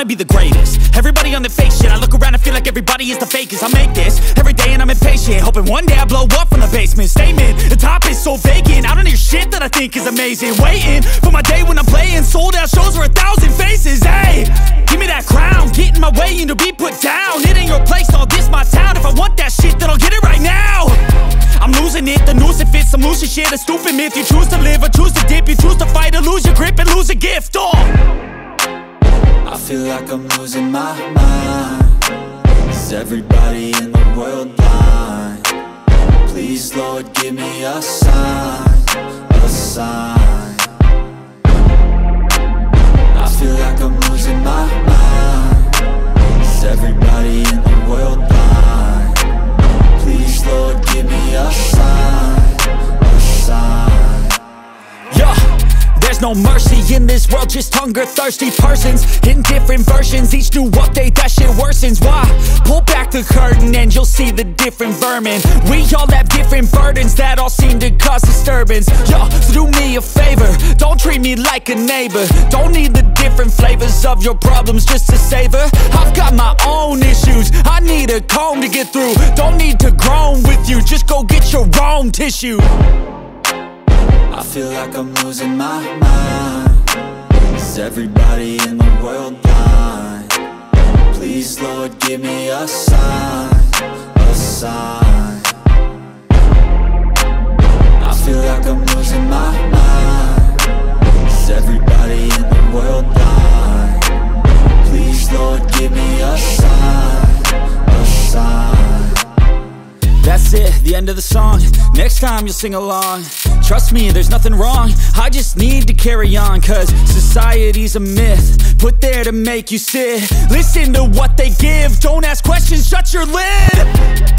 be the greatest. Everybody on the fake shit, I look around and feel like everybody is the fakest. I make this every day and I'm impatient, hoping one day I blow up from the basement. Statement, the top is so vacant, I don't hear shit that I think is amazing. Waiting for my day when I'm playing sold out shows for 1,000 faces. Hey, give me that crown, get in my way and to be put down. It ain't your place, all this my town. If I want that shit, then I'll get it right now. I'm losing it, the noose it fits, I'm losing shit, a stupid myth. You choose to live or choose to dip, you choose to fight or lose your grip and lose a gift. Oh, I feel like I'm losing my mind. Is everybody in the world blind? Please, Lord, give me a sign, a sign. I feel like I'm losing my mind. Is everybody in the world blind? Please, Lord, give me a sign, a sign. yeah. There's no mercy in this world, just hunger-thirsty persons in different versions. Each new update, that shit worsens. Why? Pull back the curtain and you'll see the different vermin. We all have different burdens that all seem to cause disturbance. Yo, so do me a favor, don't treat me like a neighbor. Don't need the different flavors of your problems just to savor. I've got my own issues, I need a comb to get through. Don't need to groan with you, just go get your own tissue. I feel like I'm losing my mind. Is everybody in the world blind? Please, Lord, give me a sign, a sign. I feel like I'm losing my mind. Is everybody in the world blind? Please, Lord, give me a sign, a sign. That's it, the end of the song. Next time you'll sing along. Trust me, there's nothing wrong, I just need to carry on. Cause society's a myth, put there to make you sit. Listen to what they give, don't ask questions, shut your lid.